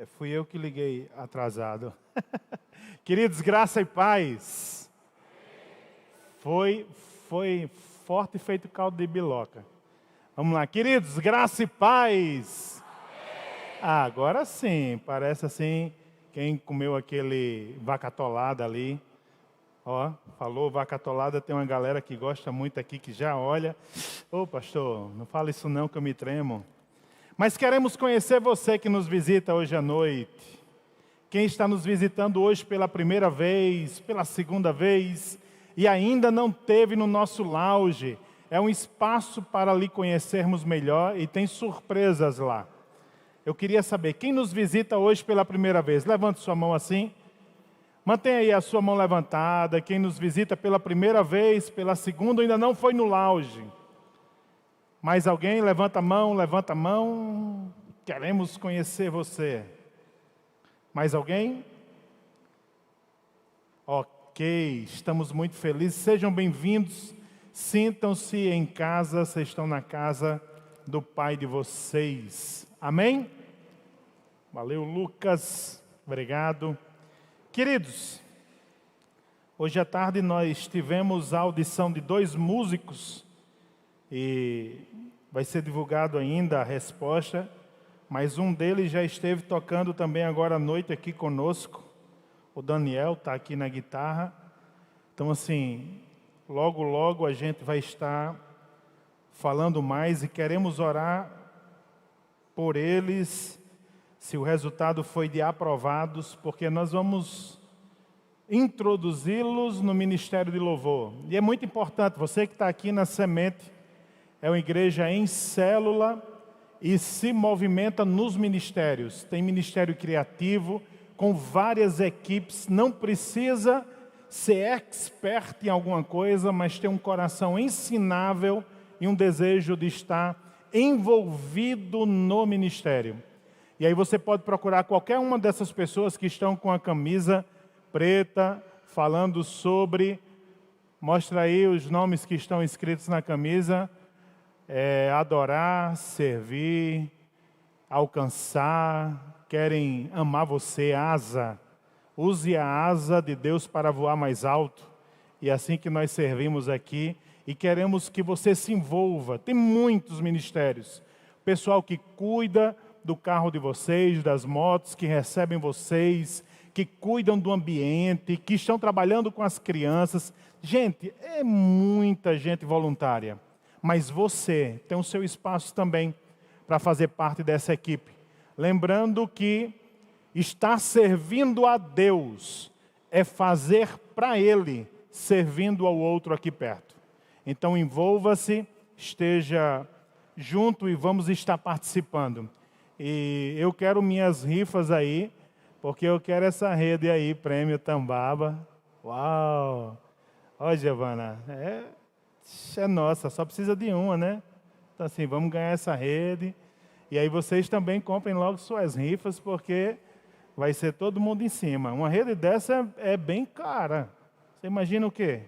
Fui eu que liguei atrasado. Queridos, graça e paz. Foi forte feito caldo de biloca. Vamos lá, queridos, graça e paz. Agora sim, parece assim, quem comeu aquele vaca atolada ali. Ó, falou vaca atolada, tem uma galera que gosta muito aqui, que já olha. Ô pastor, não fala isso não que eu me tremo. Mas queremos conhecer você que nos visita hoje à noite. Quem está nos visitando hoje pela primeira vez, pela segunda vez, e ainda não teve no nosso lounge. É um espaço para lhe conhecermos melhor e tem surpresas lá. Eu queria saber, quem nos visita hoje pela primeira vez? Levante sua mão assim. Mantenha aí a sua mão levantada. Quem nos visita pela primeira vez, pela segunda, ainda não foi no lounge. Mais alguém? Levanta a mão, levanta a mão. Queremos conhecer você. Mais alguém? Ok, estamos muito felizes. Sejam bem-vindos. Sintam-se em casa, vocês estão na casa do Pai de vocês. Amém? Valeu, Lucas. Obrigado. Queridos, hoje à tarde nós tivemos a audição de 2 músicos e vai ser divulgado ainda a resposta, mas um deles já esteve tocando também agora à noite aqui conosco. O Daniel está aqui na guitarra. Então assim, logo logo a gente vai estar falando mais e queremos orar por eles, se o resultado foi de aprovados, porque nós vamos introduzi-los no ministério de louvor. E é muito importante, você que está aqui na Semente, é uma igreja em célula e se movimenta nos ministérios. Tem ministério criativo, com várias equipes, não precisa ser expert em alguma coisa, mas ter um coração ensinável e um desejo de estar envolvido no ministério. E aí você pode procurar qualquer uma dessas pessoas que estão com a camisa preta, falando sobre, mostra aí os nomes que estão escritos na camisa, adorar, servir, alcançar, querem amar você, asa. Use a asa de Deus para voar mais alto. E é assim que nós servimos aqui e queremos que você se envolva. Tem muitos ministérios. Pessoal que cuida do carro de vocês, das motos, que recebem vocês, que cuidam do ambiente, que estão trabalhando com as crianças. Gente, é muita gente voluntária. Mas você tem o seu espaço também para fazer parte dessa equipe. Lembrando que estar servindo a Deus é fazer para Ele, servindo ao outro aqui perto. Então envolva-se, esteja junto e vamos estar participando. E eu quero minhas rifas aí, porque eu quero essa rede aí, Prêmio Tambaba. Uau! Ó, Giovana, é nossa, só precisa de uma, né? Então assim, vamos ganhar essa rede. E aí vocês também comprem logo suas rifas, porque vai ser todo mundo em cima. Uma rede dessa é bem cara. Você imagina o quê?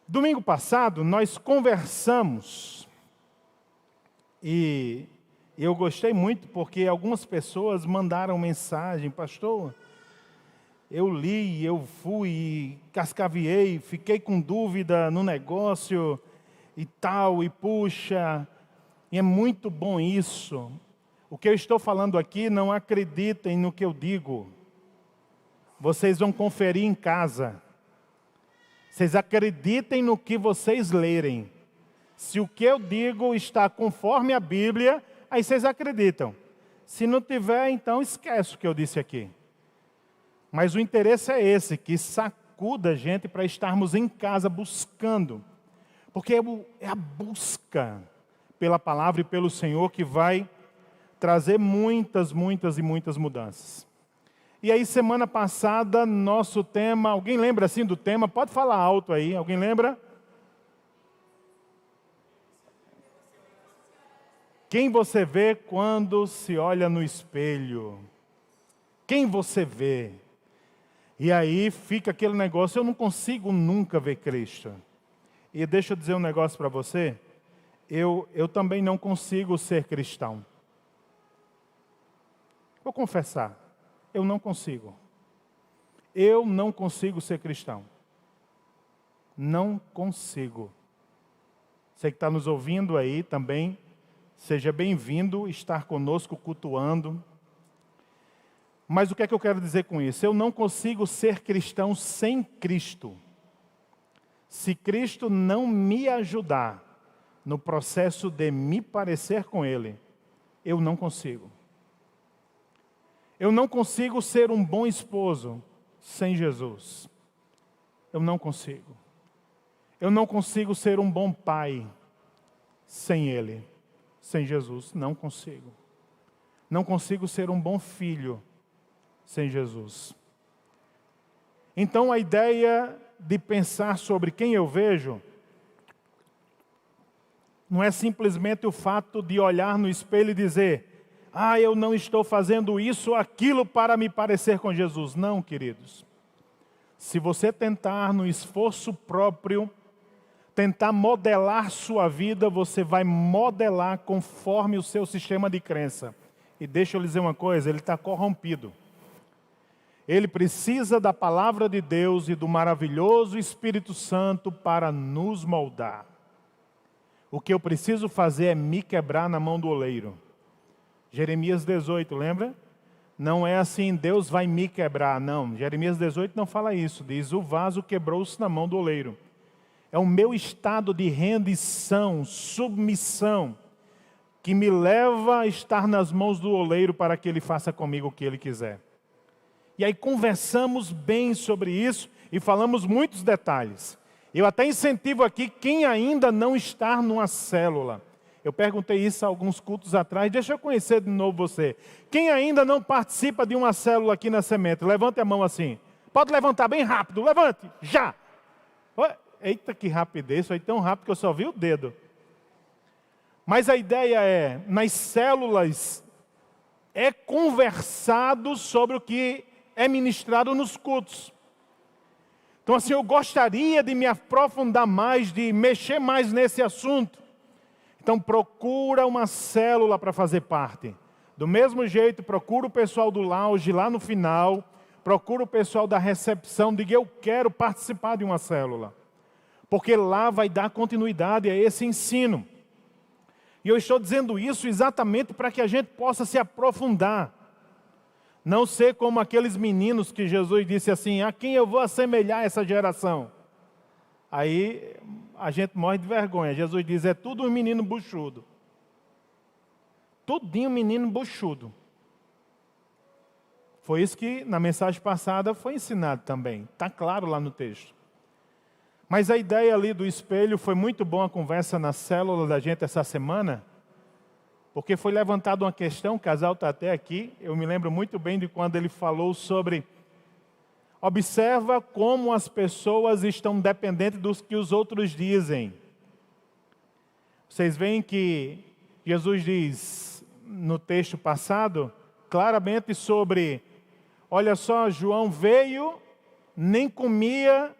Domingo passado, nós conversamos e eu gostei muito porque algumas pessoas mandaram mensagem, pastor, eu li, eu fui, cascaviei, fiquei com dúvida no negócio e tal, e puxa, e é muito bom isso. O que eu estou falando aqui, não acreditem no que eu digo. Vocês vão conferir em casa. Vocês acreditem no que vocês lerem. Se o que eu digo está conforme a Bíblia, aí vocês acreditam. Se não tiver, então esquece o que eu disse aqui. Mas o interesse é esse, que sacuda a gente para estarmos em casa buscando. Porque é a busca pela palavra e pelo Senhor que vai trazer muitas mudanças. E aí, semana passada, nosso tema, alguém lembra assim do tema? Pode falar alto aí, alguém lembra? Quem você vê quando se olha no espelho? Quem você vê? E aí fica aquele negócio, eu não consigo nunca ver Cristo. E deixa eu dizer um negócio para você, eu também não consigo ser cristão. Vou confessar, eu não consigo. Eu não consigo ser cristão. Não consigo. Você que está nos ouvindo aí também, seja bem-vindo estar conosco cultuando. Mas o que é que eu quero dizer com isso? Eu não consigo ser cristão sem Cristo. Se Cristo não me ajudar no processo de me parecer com Ele, eu não consigo. Eu não consigo ser um bom esposo sem Jesus. Eu não consigo. Eu não consigo ser um bom pai sem Ele, sem Jesus. Não consigo. Não consigo ser um bom filho sem Jesus. Então a ideia de pensar sobre quem eu vejo não é simplesmente o fato de olhar no espelho e dizer: eu não estou fazendo isso ou aquilo para me parecer com Jesus. Não, queridos. Se você tentar no esforço próprio, tentar modelar sua vida, você vai modelar conforme o seu sistema de crença. E deixa eu lhe dizer uma coisa, ele está corrompido. Ele precisa da palavra de Deus e do maravilhoso Espírito Santo para nos moldar. O que eu preciso fazer é me quebrar na mão do oleiro. Jeremias 18, lembra? Não é assim, Deus vai me quebrar. Não, Jeremias 18 não fala isso. Diz, o vaso quebrou-se na mão do oleiro. É o meu estado de rendição, submissão, que me leva a estar nas mãos do oleiro para que ele faça comigo o que ele quiser. E aí conversamos bem sobre isso e falamos muitos detalhes. Eu até incentivo aqui quem ainda não está numa célula. Eu perguntei isso há alguns cultos atrás, deixa eu conhecer de novo você. Quem ainda não participa de uma célula aqui na Semente, levante a mão assim. Pode levantar bem rápido, levante, já. Eita, que rapidez, foi tão rápido que eu só vi o dedo. Mas a ideia é, nas células, é conversado sobre o que é ministrado nos cultos. Então assim, eu gostaria de me aprofundar mais, de mexer mais nesse assunto. Então procura uma célula para fazer parte. Do mesmo jeito, procura o pessoal do lounge lá no final, procura o pessoal da recepção, diga eu quero participar de uma célula. Porque lá vai dar continuidade a esse ensino. E eu estou dizendo isso exatamente para que a gente possa se aprofundar. Não ser como aqueles meninos que Jesus disse assim, a quem eu vou assemelhar essa geração? Aí a gente morre de vergonha. Jesus diz, é tudo um menino buchudo. Tudinho menino buchudo. Foi isso que na mensagem passada foi ensinado também. Está claro lá no texto. Mas a ideia ali do espelho, foi muito boa a conversa na célula da gente essa semana, porque foi levantada uma questão, o casal está até aqui, eu me lembro muito bem de quando ele falou sobre, observa como as pessoas estão dependentes dos que os outros dizem. Vocês veem que Jesus diz no texto passado, claramente sobre, olha só, João veio, nem comia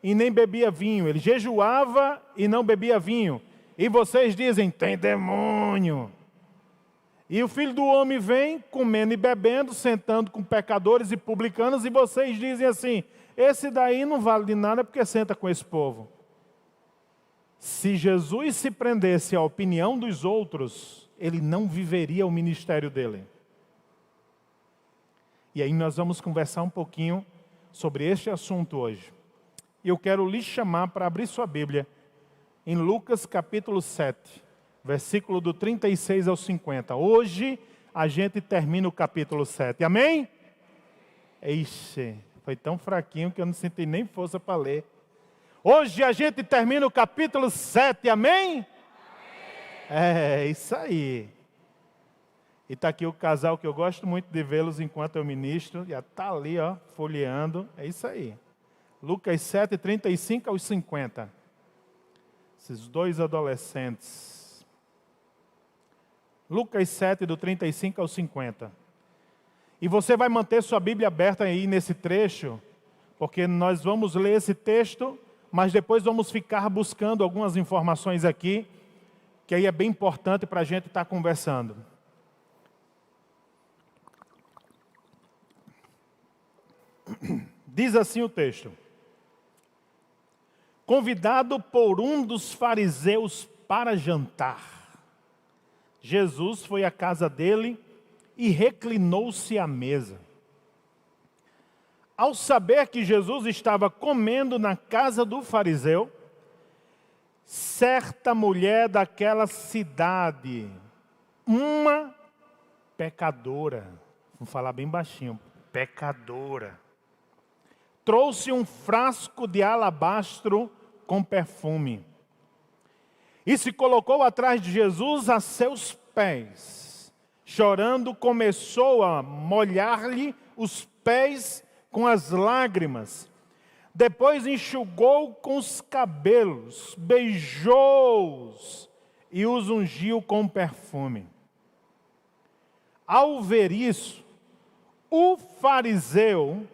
e nem bebia vinho, ele jejuava e não bebia vinho, e vocês dizem, tem demônio. E o Filho do Homem vem comendo e bebendo, sentando com pecadores e publicanos, e vocês dizem assim, esse daí não vale de nada porque senta com esse povo. Se Jesus se prendesse à opinião dos outros, ele não viveria o ministério dele. E aí nós vamos conversar um pouquinho sobre este assunto hoje. E eu quero lhe chamar para abrir sua Bíblia em Lucas capítulo 7, versículo do 36 ao 50. Hoje a gente termina o capítulo 7. Amém? Ixi, foi tão fraquinho que eu não senti nem força para ler. Hoje a gente termina o capítulo 7. Amém? É isso aí. E está aqui o casal que eu gosto muito de vê-los enquanto eu ministro. Já está ali, ó, folheando. É isso aí. Lucas 7, 35 aos 50. Esses dois adolescentes. Lucas 7, do 35 ao 50. E você vai manter sua Bíblia aberta aí nesse trecho, porque nós vamos ler esse texto, mas depois vamos ficar buscando algumas informações aqui, que aí é bem importante para a gente estar conversando. Diz assim o texto: convidado por um dos fariseus para jantar, Jesus foi à casa dele e reclinou-se à mesa. Ao saber que Jesus estava comendo na casa do fariseu, certa mulher daquela cidade, uma pecadora, vou falar bem baixinho, pecadora, trouxe um frasco de alabastro com perfume e se colocou atrás de Jesus a seus pés. Chorando, começou a molhar-lhe os pés com as lágrimas. Depois enxugou com os cabelos, beijou-os e os ungiu com perfume. Ao ver isso, o fariseu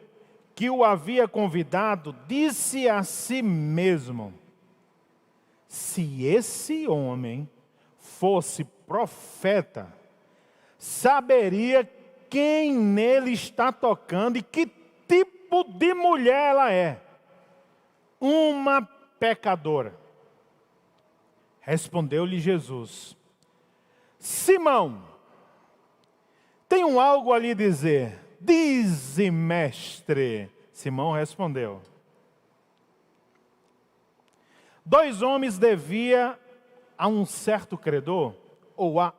que o havia convidado disse a si mesmo: se esse homem fosse profeta, saberia quem nele está tocando e que tipo de mulher ela é. Uma pecadora. Respondeu-lhe Jesus: Simão, tenho algo a lhe dizer. Dize, mestre. Simão respondeu: 2 homens deviam a um certo credor, ou a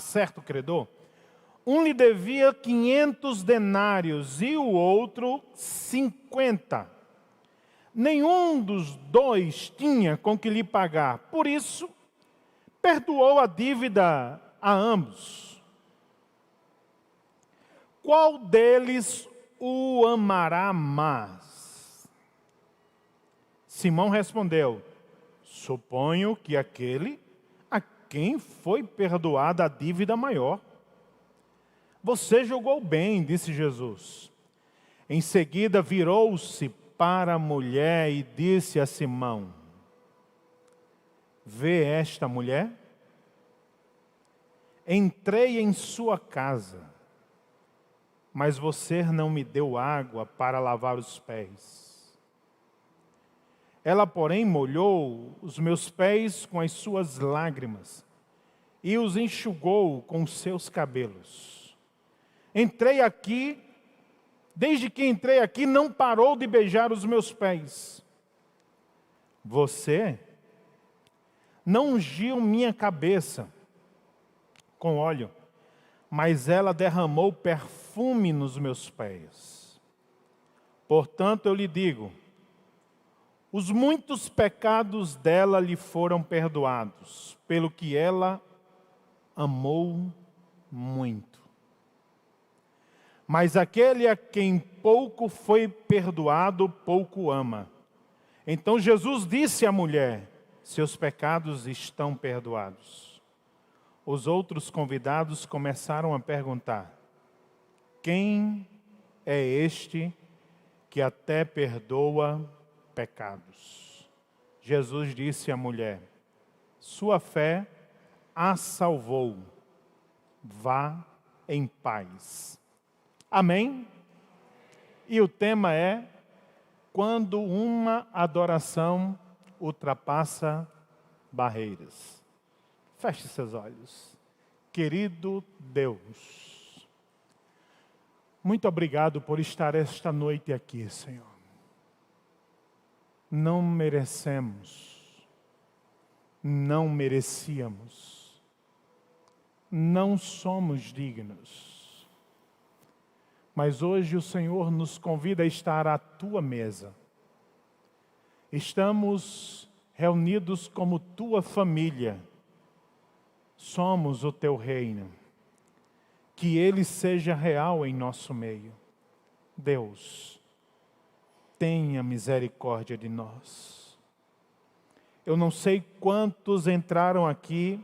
certo credor. Um lhe devia 500 denários e o outro 50. Nenhum dos dois tinha com que lhe pagar. Por isso, perdoou a dívida a ambos. Qual deles o amará mais? Simão respondeu: suponho que aquele a quem foi perdoada a dívida maior. Você julgou bem, disse Jesus. Em seguida virou-se para a mulher e disse a Simão: vê esta mulher? Entrei em sua casa, mas você não me deu água para lavar os pés. Ela, porém, molhou os meus pés com as suas lágrimas e os enxugou com os seus cabelos. Desde que entrei aqui, não parou de beijar os meus pés. Você não ungiu minha cabeça com óleo, mas ela derramou perfume nos meus pés. Portanto, eu lhe digo, os muitos pecados dela lhe foram perdoados, pelo que ela amou muito. Mas aquele a quem pouco foi perdoado, pouco ama. Então Jesus disse à mulher: seus pecados estão perdoados. Os outros convidados começaram a perguntar: quem é este que até perdoa pecados? Jesus disse à mulher: sua fé a salvou. Vá em paz. Amém? E o tema é: quando uma adoração ultrapassa barreiras. Feche seus olhos. Querido Deus, muito obrigado por estar esta noite aqui, Senhor. Não merecemos, não merecíamos, não somos dignos. Mas hoje o Senhor nos convida a estar à tua mesa. Estamos reunidos como tua família. Somos o teu reino. Que ele seja real em nosso meio. Deus, tenha misericórdia de nós. Eu não sei quantos entraram aqui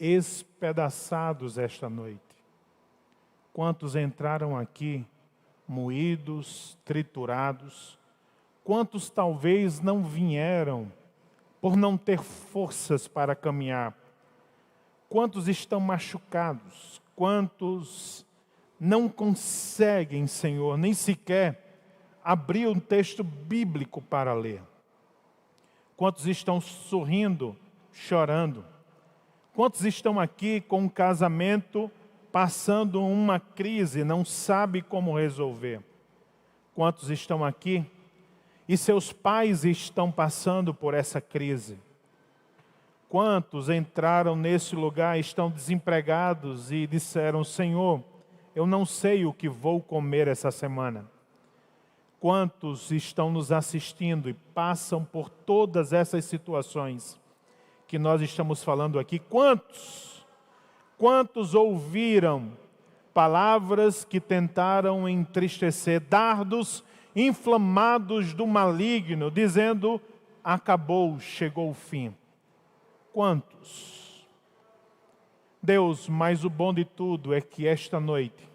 espedaçados esta noite. Quantos entraram aqui moídos, triturados? Quantos talvez não vieram por não ter forças para caminhar? Quantos estão machucados? Quantos não conseguem, Senhor, nem sequer abrir um texto bíblico para ler. Quantos estão sorrindo, chorando? Quantos estão aqui com um casamento passando uma crise, não sabe como resolver? Quantos estão aqui e seus pais estão passando por essa crise? Quantos entraram nesse lugar, estão desempregados e disseram: Senhor, eu não sei o que vou comer essa semana? Quantos estão nos assistindo e passam por todas essas situações que nós estamos falando aqui? Quantos ouviram palavras que tentaram entristecer, dardos inflamados do maligno, dizendo: acabou, chegou o fim? Quantos? Deus, mas o bom de tudo é que esta noite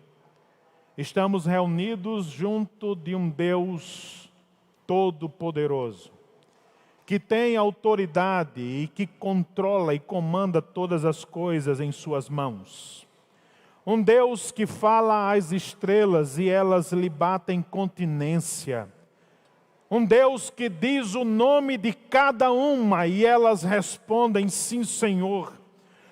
estamos reunidos junto de um Deus todo-poderoso, que tem autoridade e que controla e comanda todas as coisas em suas mãos. Um Deus que fala às estrelas e elas lhe batem continência. Um Deus que diz o nome de cada uma e elas respondem: sim, Senhor.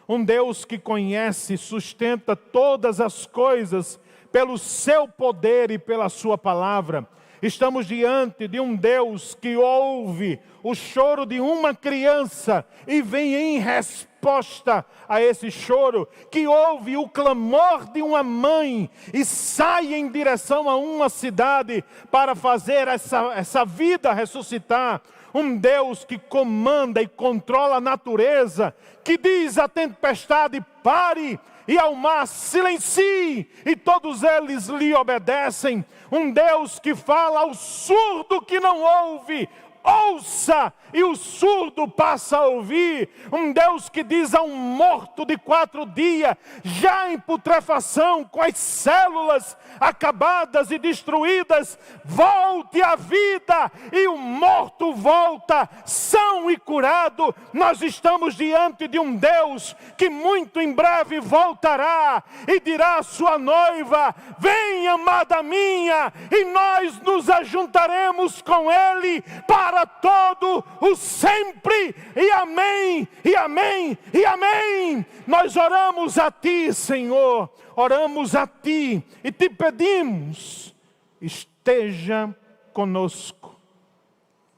Um Deus que conhece e sustenta todas as coisas pelo seu poder e pela sua palavra. Estamos diante de um Deus que ouve o choro de uma criança e vem em resposta a esse choro, que ouve o clamor de uma mãe e sai em direção a uma cidade para fazer essa vida ressuscitar. Um Deus que comanda e controla a natureza, que diz à tempestade: pare, e ao mar: silencie, e todos eles lhe obedecem. Um Deus que fala ao surdo que não ouve: ouça, e o surdo passa a ouvir. Um Deus que diz a um morto de 4 dias, já em putrefação, com as células acabadas e destruídas: volte à vida, e o morto volta são e curado. Nós estamos diante de um Deus que muito em breve voltará e dirá à sua noiva: vem, amada minha, e nós nos ajuntaremos com Ele para todo o sempre. E amém, e amém, e amém. Nós oramos a Ti, Senhor, oramos a Ti e Te pedimos: esteja conosco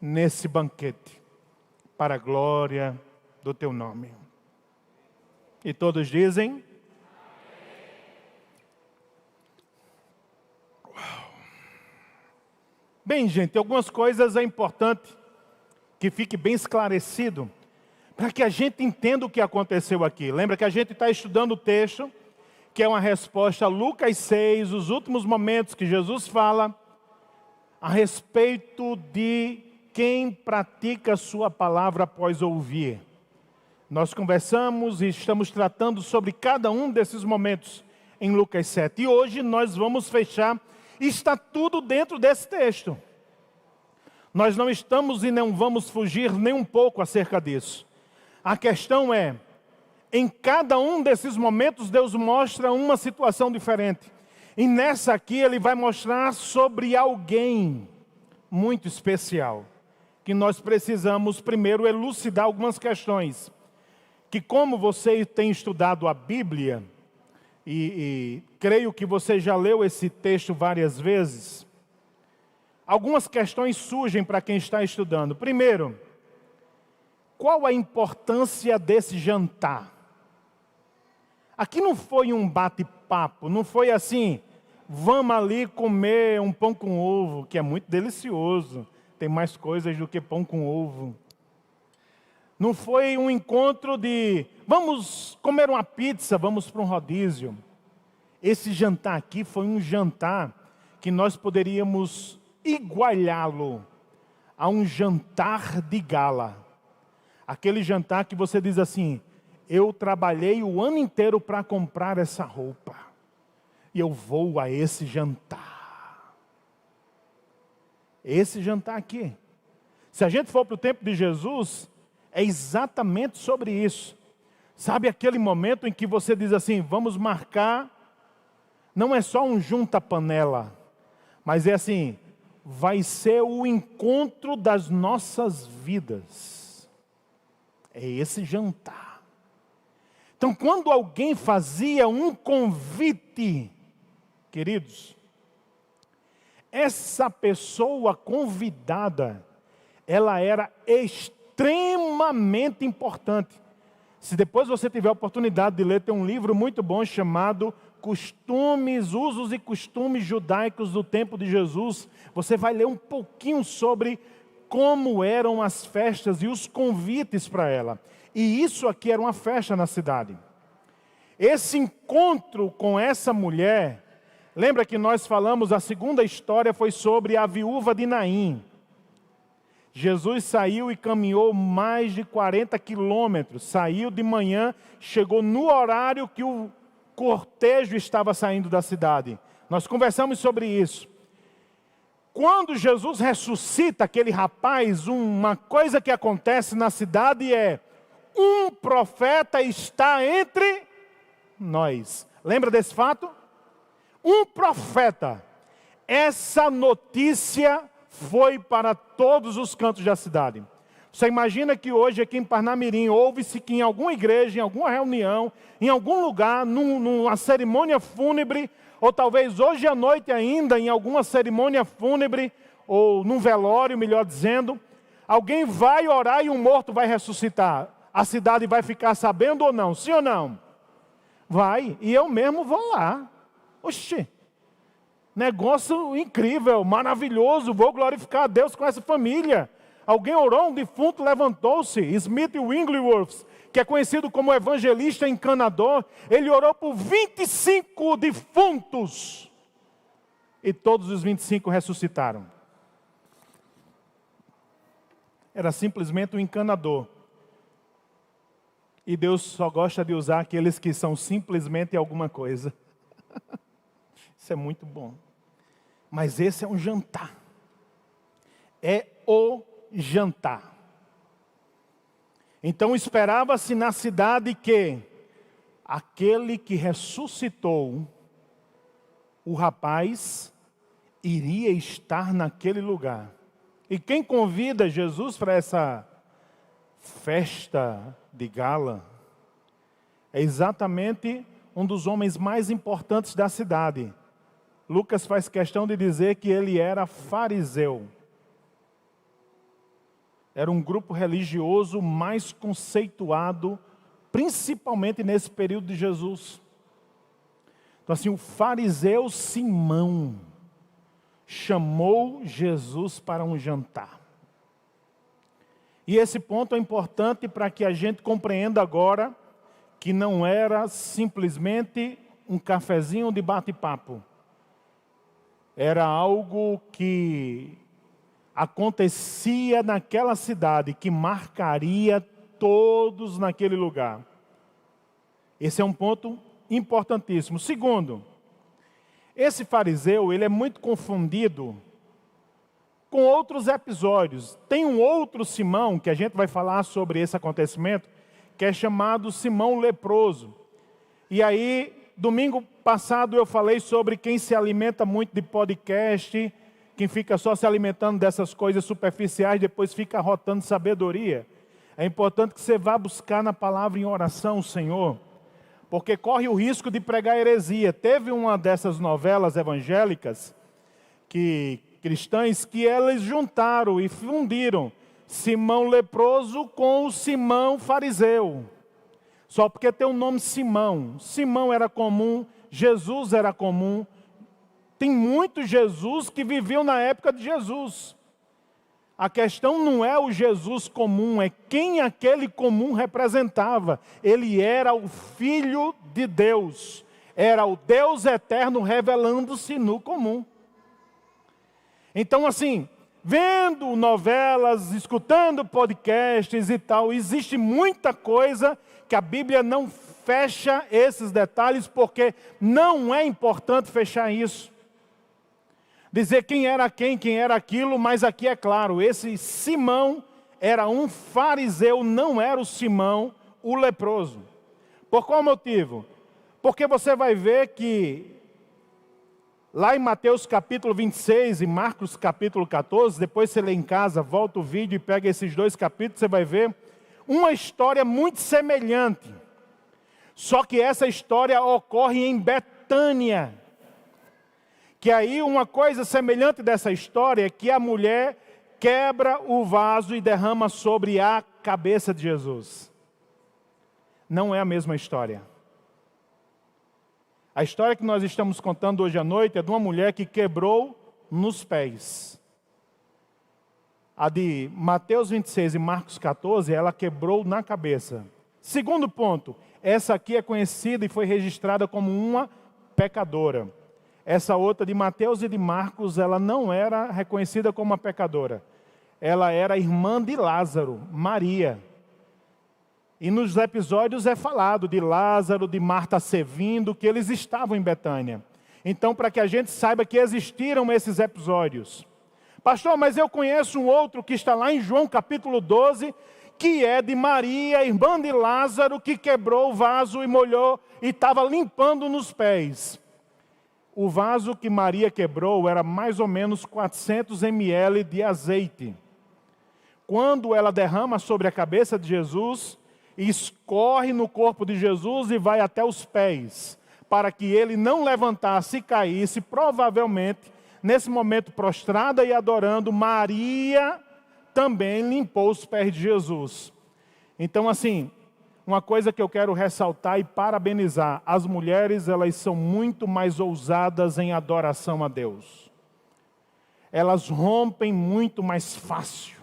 nesse banquete, para a glória do Teu nome. E todos dizem: uau. Bem, gente, algumas coisas é importante que fique bem esclarecido, para que a gente entenda o que aconteceu aqui. Lembra que a gente está estudando o texto, que é uma resposta a Lucas 6, os últimos momentos que Jesus fala a respeito de quem pratica a sua palavra após ouvir. Nós conversamos e estamos tratando sobre cada um desses momentos em Lucas 7. E hoje nós vamos fechar, e está tudo dentro desse texto. Nós não estamos e não vamos fugir nem um pouco acerca disso. A questão é, em cada um desses momentos Deus mostra uma situação diferente. E nessa aqui Ele vai mostrar sobre alguém muito especial, que nós precisamos primeiro elucidar algumas questões. Que como você tem estudado a Bíblia, e creio que você já leu esse texto várias vezes, algumas questões surgem para quem está estudando. Primeiro, qual a importância desse jantar? Aqui não foi um bate-papo, não foi assim: vamos ali comer um pão com ovo, que é muito delicioso, tem mais coisas do que pão com ovo. Não foi um encontro de vamos comer uma pizza, vamos para um rodízio. Esse jantar aqui foi um jantar que nós poderíamos igualá-lo a um jantar de gala. Aquele jantar que você diz assim: eu trabalhei o ano inteiro para comprar essa roupa, e eu vou a esse jantar. Esse jantar aqui, se a gente for para o tempo de Jesus, é exatamente sobre isso. Sabe aquele momento em que você diz assim: vamos marcar, não é só um junta-panela, mas é assim: vai ser o encontro das nossas vidas. É esse jantar. Então, quando alguém fazia um convite, queridos, essa pessoa convidada, ela era extremamente importante. Se depois você tiver a oportunidade de ler, tem um livro muito bom chamado Costumes, Usos e Costumes Judaicos do Tempo de Jesus. Você vai ler um pouquinho sobre como eram as festas e os convites para ela. E isso aqui era uma festa na cidade. Esse encontro com essa mulher, lembra que nós falamos, a segunda história foi sobre a viúva de Naim. Jesus saiu e caminhou mais de 40 quilômetros. Saiu de manhã, chegou no horário que o cortejo estava saindo da cidade. Nós conversamos sobre isso. Quando Jesus ressuscita aquele rapaz, uma coisa que acontece na cidade é: um profeta está entre nós. Lembra desse fato? Um profeta. Essa notícia foi para todos os cantos da cidade. Você imagina que hoje aqui em Parnamirim, ouve-se que em alguma igreja, em alguma reunião, em algum lugar, numa cerimônia fúnebre, ou talvez hoje à noite ainda, em alguma cerimônia fúnebre, ou num velório, melhor dizendo, alguém vai orar e um morto vai ressuscitar. A cidade vai ficar sabendo ou não? Sim ou não? Vai, e eu mesmo vou lá. Oxi, negócio incrível, maravilhoso, vou glorificar a Deus com essa família. Alguém orou, um defunto levantou-se, Smith Wigglesworth, que é conhecido como evangelista encanador, ele orou por 25 defuntos, e todos os 25 ressuscitaram. Era simplesmente um encanador. E Deus só gosta de usar aqueles que são simplesmente alguma coisa. Isso é muito bom. Mas esse é um jantar. É o jantar. Então esperava-se na cidade que aquele que ressuscitou o rapaz iria estar naquele lugar. E quem convida Jesus para essa festa de gala é exatamente um dos homens mais importantes da cidade. Lucas faz questão de dizer que ele era fariseu. Era um grupo religioso mais conceituado, principalmente nesse período de Jesus. Então assim, o fariseu Simão chamou Jesus para um jantar. E esse ponto é importante para que a gente compreenda agora que não era simplesmente um cafezinho de bate-papo. Era algo que acontecia naquela cidade, que marcaria todos naquele lugar. Esse é um ponto importantíssimo. Segundo, esse fariseu, ele é muito confundido com outros episódios. Tem um outro Simão, que a gente vai falar sobre esse acontecimento, que é chamado Simão leproso. E aí, domingo passado eu falei sobre quem se alimenta muito de podcast, quem fica só se alimentando dessas coisas superficiais, depois fica rotando sabedoria. É importante que você vá buscar na palavra em oração, Senhor, porque corre o risco de pregar heresia. Teve uma dessas novelas evangélicas, cristãs, que elas juntaram e fundiram Simão leproso com o Simão fariseu. Só porque tem o nome Simão. Simão era comum, Jesus era comum. Tem muitos Jesus que viviam na época de Jesus. A questão não é o Jesus comum, é quem aquele comum representava. Ele era o Filho de Deus. Era o Deus eterno revelando-se no comum. Então assim, vendo novelas, escutando podcasts e tal, existe muita coisa que a Bíblia não fecha esses detalhes, porque não é importante fechar isso. Dizer quem era quem era aquilo, mas aqui é claro, esse Simão era um fariseu, não era o Simão, o leproso. Por qual motivo? Porque você vai ver que Lá em Mateus capítulo 26 e Marcos capítulo 14, depois você lê em casa, volta o vídeo e pega esses dois capítulos, você vai ver uma história muito semelhante. Só que essa história ocorre em Betânia. Que aí uma coisa semelhante dessa história é que a mulher quebra o vaso e derrama sobre a cabeça de Jesus. Não é a mesma história. A história que nós estamos contando hoje à noite é de uma mulher que quebrou nos pés. A de Mateus 26 e Marcos 14, ela quebrou na cabeça. Segundo ponto, essa aqui é conhecida e foi registrada como uma pecadora. Essa outra de Mateus e de Marcos, ela não era reconhecida como uma pecadora. Ela era irmã de Lázaro, Maria. E nos episódios é falado de Lázaro, de Marta servindo, que eles estavam em Betânia. Então, para que a gente saiba que existiram esses episódios. Pastor, mas eu conheço um outro que está lá em João capítulo 12, que é de Maria, irmã de Lázaro, que quebrou o vaso e molhou e estava limpando nos pés. O vaso que Maria quebrou era mais ou menos 400 ml de azeite. Quando ela derrama sobre a cabeça de Jesus, escorre no corpo de Jesus e vai até os pés, para que ele não levantasse e caísse, provavelmente, nesse momento prostrada e adorando, Maria também limpou os pés de Jesus. Então, assim, uma coisa que eu quero ressaltar e parabenizar, as mulheres, elas são muito mais ousadas em adoração a Deus. Elas rompem muito mais fácil.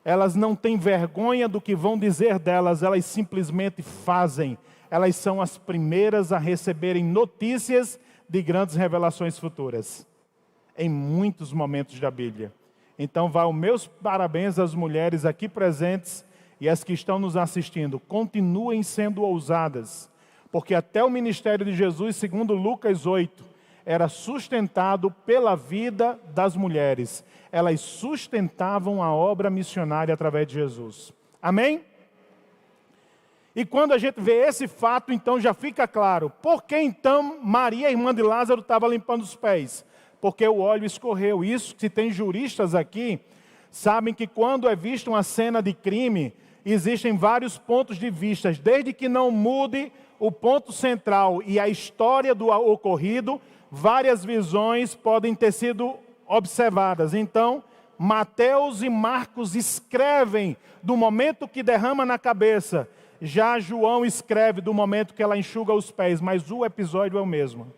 Elas não têm vergonha do que vão dizer delas, elas simplesmente fazem. Elas são as primeiras a receberem notícias de grandes revelações futuras, em muitos momentos da Bíblia. Então, vá os meus parabéns às mulheres aqui presentes e às que estão nos assistindo. Continuem sendo ousadas, porque até o ministério de Jesus, segundo Lucas 8, era sustentado pela vida das mulheres. Elas sustentavam a obra missionária através de Jesus. Amém? E quando a gente vê esse fato, então já fica claro. Por que então Maria, irmã de Lázaro, estava limpando os pés? Porque o óleo escorreu. Isso, se tem juristas aqui, sabem que quando é vista uma cena de crime, existem vários pontos de vista. Desde que não mude o ponto central e a história do ocorrido, várias visões podem ter sido observadas. Então, Mateus e Marcos escrevem do momento que derrama na cabeça. Já João escreve do momento que ela enxuga os pés, mas o episódio é o mesmo.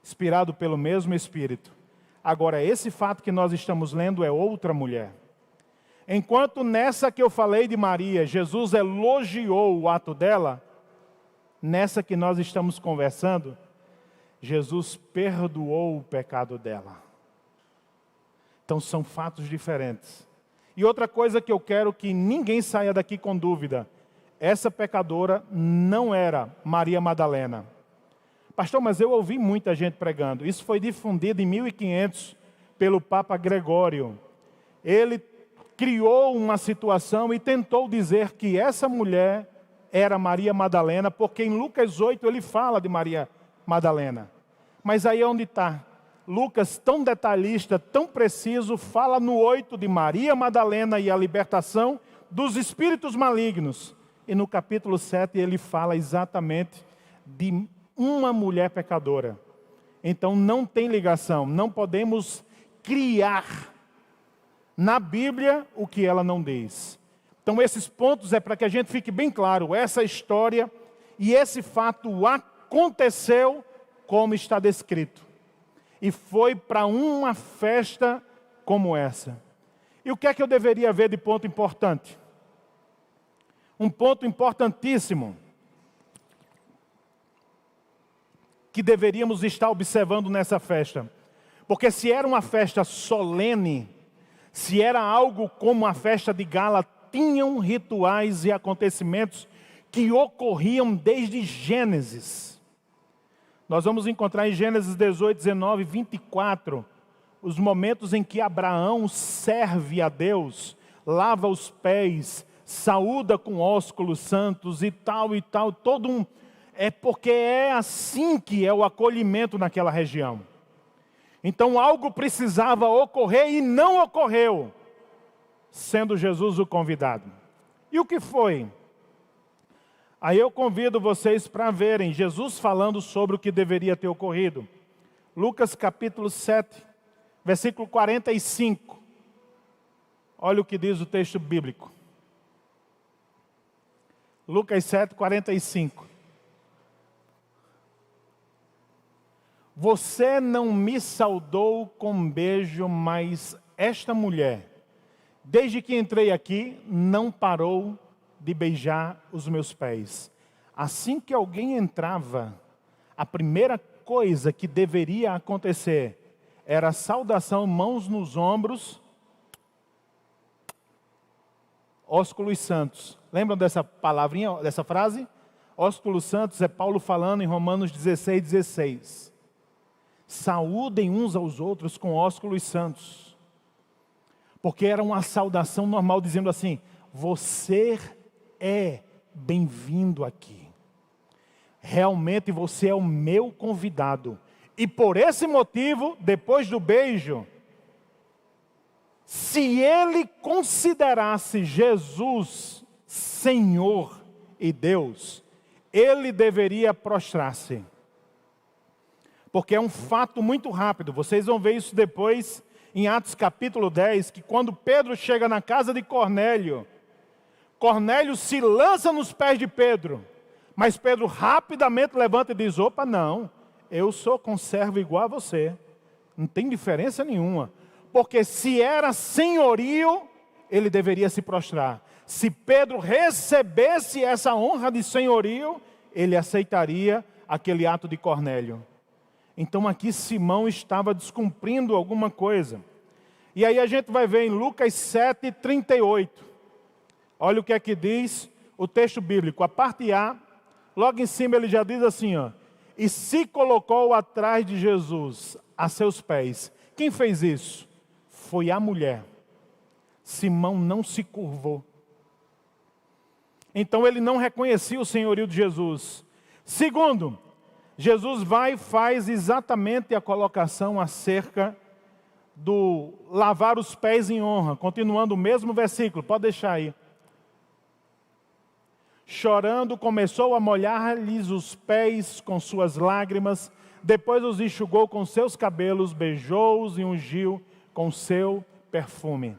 Inspirado pelo mesmo Espírito. Agora, esse fato que nós estamos lendo é outra mulher. Enquanto nessa que eu falei de Maria, Jesus elogiou o ato dela, nessa que nós estamos conversando, Jesus perdoou o pecado dela. Então são fatos diferentes. E outra coisa que eu quero que ninguém saia daqui com dúvida, essa pecadora não era Maria Madalena. Pastor, mas eu ouvi muita gente pregando. Isso foi difundido em 1500 pelo Papa Gregório. Ele criou uma situação e tentou dizer que essa mulher era Maria Madalena, porque em Lucas 8 ele fala de Maria Madalena. Mas aí é onde está. Lucas, tão detalhista, tão preciso, fala no 8 de Maria Madalena e a libertação dos espíritos malignos. E no capítulo 7 ele fala exatamente de uma mulher pecadora. Então não tem ligação, não podemos criar na Bíblia o que ela não diz. Então esses pontos é para que a gente fique bem claro, essa história e esse fato aconteceu como está descrito. E foi para uma festa como essa. E o que é que eu deveria ver de ponto importante? Um ponto importantíssimo que deveríamos estar observando nessa festa. Porque se era uma festa solene, se era algo como a festa de gala, tinham rituais e acontecimentos que ocorriam desde Gênesis. Nós vamos encontrar em Gênesis 18, 19, 24, os momentos em que Abraão serve a Deus, lava os pés, saúda com ósculos santos e tal, todo um... É porque é assim que é o acolhimento naquela região. Então algo precisava ocorrer e não ocorreu, sendo Jesus o convidado. E o que foi? Aí eu convido vocês para verem Jesus falando sobre o que deveria ter ocorrido. Lucas capítulo 7, versículo 45. Olha o que diz o texto bíblico. Lucas 7, 45. Você não me saudou com um beijo, mas esta mulher, desde que entrei aqui, não parou de beijar os meus pés. Assim que alguém entrava, a primeira coisa que deveria acontecer era a saudação, mãos nos ombros, ósculos santos. Lembram dessa palavrinha, dessa frase? Ósculos santos é Paulo falando em Romanos 16, 16. Saúdem uns aos outros com ósculos santos. Porque era uma saudação normal, dizendo assim: você é bem-vindo aqui. Realmente você é o meu convidado. E por esse motivo, depois do beijo, se ele considerasse Jesus Senhor e Deus, ele deveria prostrar-se. Porque é um fato muito rápido. Vocês vão ver isso depois em Atos capítulo 10, que quando Pedro chega na casa de Cornélio, Cornélio se lança nos pés de Pedro. Mas Pedro rapidamente levanta e diz: opa, não, eu sou conservo igual a você. Não tem diferença nenhuma. Porque se era senhorio, ele deveria se prostrar. Se Pedro recebesse essa honra de senhorio, ele aceitaria aquele ato de Cornélio. Então aqui Simão estava descumprindo alguma coisa. E aí a gente vai ver em Lucas 7, 38. Olha o que é que diz o texto bíblico. A parte A, logo em cima ele já diz assim, ó: e se colocou atrás de Jesus, a seus pés. Quem fez isso? Foi a mulher. Simão não se curvou. Então ele não reconhecia o senhorio de Jesus. Segundo, Jesus vai e faz exatamente a colocação acerca do lavar os pés em honra. Continuando o mesmo versículo, pode deixar aí. Chorando, começou a molhar-lhes os pés com suas lágrimas, depois os enxugou com seus cabelos, beijou-os e ungiu com seu perfume.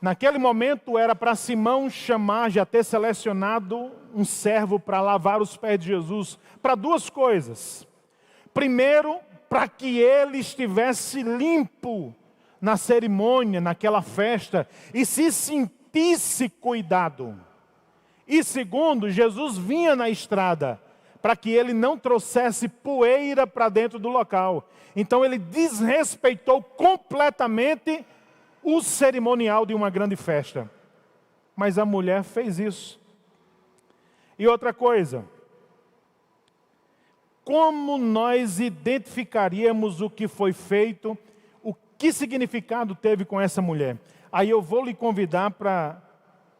Naquele momento era para Simão chamar, já ter selecionado um servo para lavar os pés de Jesus, para duas coisas. Primeiro, para que ele estivesse limpo na cerimônia, naquela festa, e se sentisse cuidado. E segundo, Jesus vinha na estrada, para que ele não trouxesse poeira para dentro do local. Então ele desrespeitou completamente o cerimonial de uma grande festa. Mas a mulher fez isso. E outra coisa, como nós identificaríamos o que foi feito, o que significado teve com essa mulher? Aí eu vou lhe convidar para,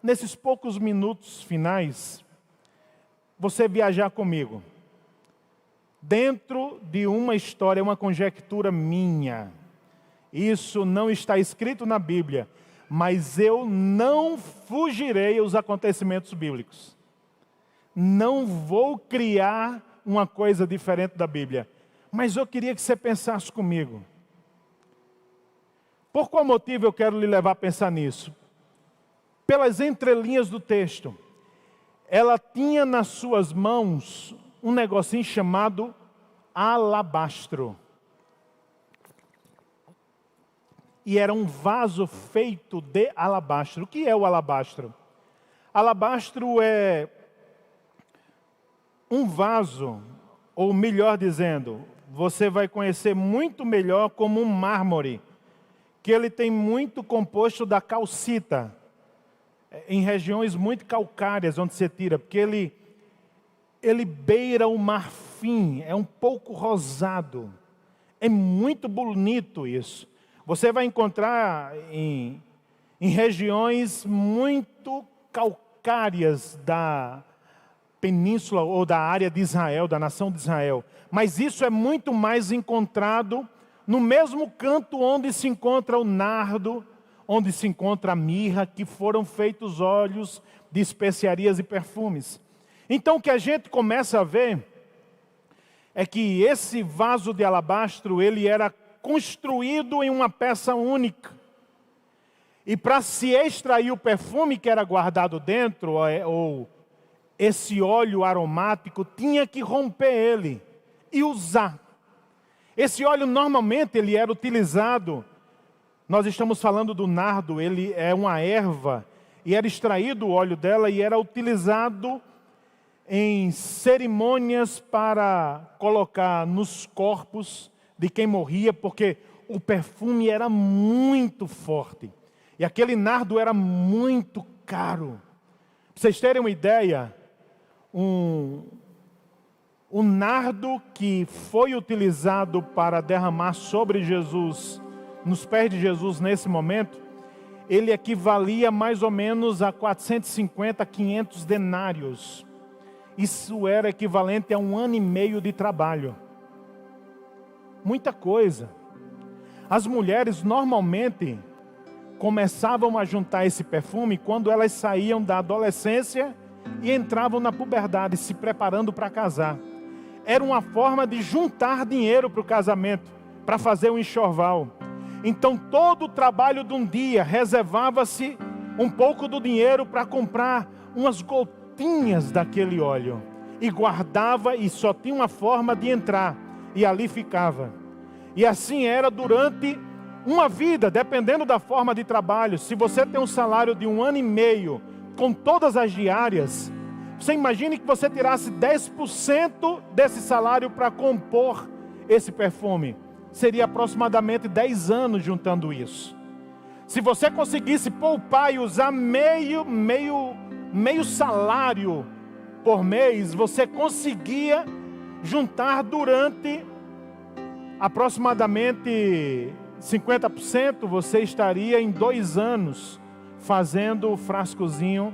nesses poucos minutos finais, você viajar comigo. Dentro de uma história, uma conjectura minha. Isso não está escrito na Bíblia, mas eu não fugirei aos acontecimentos bíblicos. Não vou criar uma coisa diferente da Bíblia. Mas eu queria que você pensasse comigo. Por qual motivo eu quero lhe levar a pensar nisso? Pelas entrelinhas do texto. Ela tinha nas suas mãos um negocinho chamado alabastro. E era um vaso feito de alabastro. O que é o alabastro? Alabastro é um vaso, ou melhor dizendo, você vai conhecer muito melhor como um mármore, que ele tem muito composto da calcita, em regiões muito calcárias onde você tira, porque ele beira o marfim, é um pouco rosado, é muito bonito isso. Você vai encontrar em regiões muito calcárias da península ou da área de Israel, da nação de Israel. Mas isso é muito mais encontrado no mesmo canto onde se encontra o nardo, onde se encontra a mirra, que foram feitos óleos de especiarias e perfumes. Então o que a gente começa a ver é que esse vaso de alabastro, ele era construído em uma peça única. E para se extrair o perfume que era guardado dentro, ou esse óleo aromático, tinha que romper ele e usar. Esse óleo normalmente ele era utilizado, nós estamos falando do nardo, ele é uma erva, e era extraído o óleo dela e era utilizado em cerimônias para colocar nos corpos de quem morria, porque o perfume era muito forte. E aquele nardo era muito caro. Para vocês terem uma ideia, um nardo que foi utilizado para derramar sobre Jesus, nos pés de Jesus nesse momento, ele equivalia mais ou menos a 450, 500 denários. Isso era equivalente a 1 ano e meio de trabalho. Muita coisa. As mulheres normalmente começavam a juntar esse perfume quando elas saíam da adolescência e entravam na puberdade, se preparando para casar. Era uma forma de juntar dinheiro para o casamento, para fazer um enxoval. Então todo o trabalho de um dia reservava-se um pouco do dinheiro para comprar umas gotinhas daquele óleo. E guardava, e só tinha uma forma de entrar, e ali ficava. E assim era durante uma vida, dependendo da forma de trabalho. Se você tem um salário de 1 ano e meio, com todas as diárias, você imagine que você tirasse 10% desse salário para compor esse perfume. Seria aproximadamente 10 anos juntando isso. Se você conseguisse poupar e usar meio salário por mês, você conseguia juntar durante aproximadamente 50%, você estaria em 2 anos fazendo o frascozinho,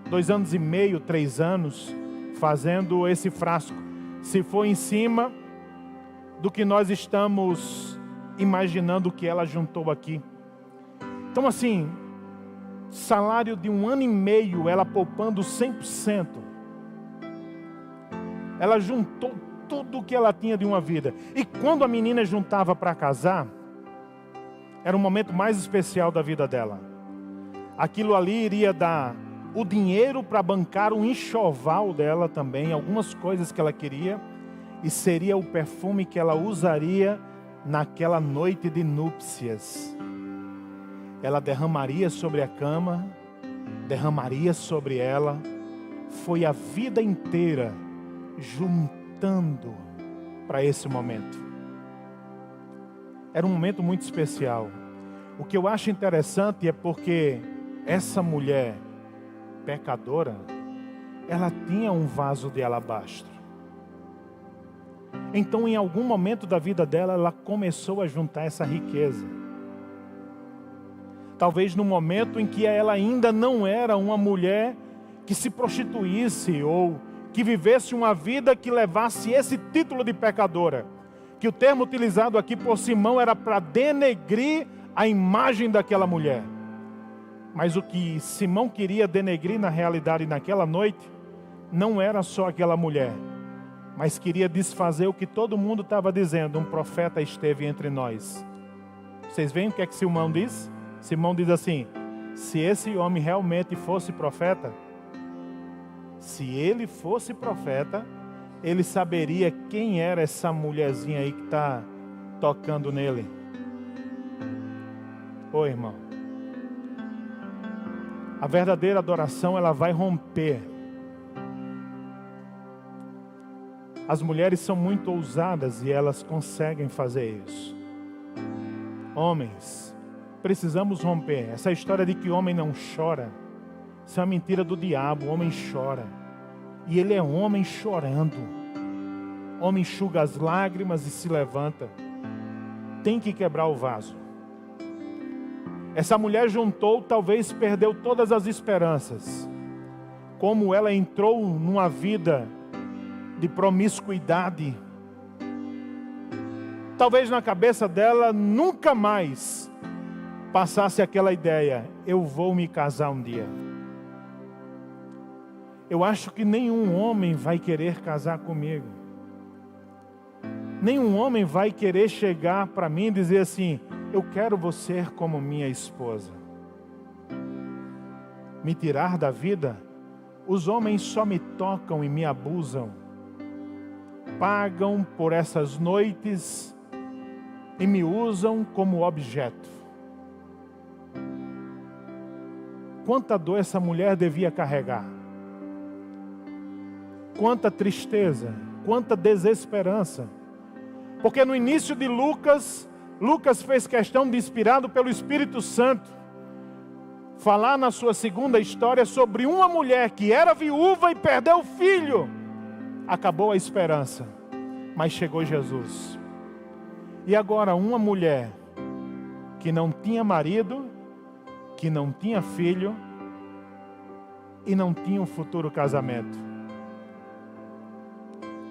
2 anos e meio, 3 anos, fazendo esse frasco. Se for em cima do que nós estamos imaginando que ela juntou aqui. Então assim, salário de 1 ano e meio, ela poupando 100%. Ela juntou tudo o que ela tinha de uma vida. E quando a menina juntava para casar, era o momento mais especial da vida dela. Aquilo ali iria dar o dinheiro para bancar um enxoval dela também, algumas coisas que ela queria, e seria o perfume que ela usaria naquela noite de núpcias. Ela derramaria sobre a cama, derramaria sobre ela. Foi a vida inteira juntando para esse momento. Era um momento muito especial. O que eu acho interessante é porque essa mulher pecadora, ela tinha um vaso de alabastro. Então, em algum momento da vida dela, ela começou a juntar essa riqueza. Talvez no momento em que ela ainda não era uma mulher que se prostituísse ou que vivesse uma vida que levasse esse título de pecadora. Que o termo utilizado aqui por Simão era para denegrir a imagem daquela mulher. Mas o que Simão queria denegrir na realidade naquela noite, não era só aquela mulher, mas queria desfazer o que todo mundo estava dizendo: um profeta esteve entre nós. Vocês veem o que é que Simão diz? Simão diz assim: se esse homem realmente fosse profeta, se ele fosse profeta, ele saberia quem era essa mulherzinha aí que está tocando nele. Ô irmão, a verdadeira adoração, ela vai romper. As mulheres são muito ousadas e elas conseguem fazer isso. Homens, precisamos romper. Essa história de que homem não chora, isso é uma mentira do diabo. O homem chora. E ele é homem chorando. Homem enxuga as lágrimas e se levanta. Tem que quebrar o vaso. Essa mulher juntou, talvez perdeu todas as esperanças. Como ela entrou numa vida de promiscuidade. talvez na cabeça dela nunca mais passasse aquela ideia: eu vou me casar um dia. Eu acho que nenhum homem vai querer casar comigo. Nenhum homem vai querer chegar para mim e dizer assim: eu quero você como minha esposa. Me tirar da vida? Os homens só me tocam e me abusam. Pagam por essas noites e me usam como objeto. Quanta dor essa mulher devia carregar. Quanta tristeza, quanta desesperança. Porque no início de Lucas fez questão de, inspirado pelo Espírito Santo, falar na sua segunda história sobre uma mulher que era viúva e perdeu o filho. Acabou a esperança, mas chegou Jesus. E agora uma mulher que não tinha marido, que não tinha filho e não tinha um futuro casamento.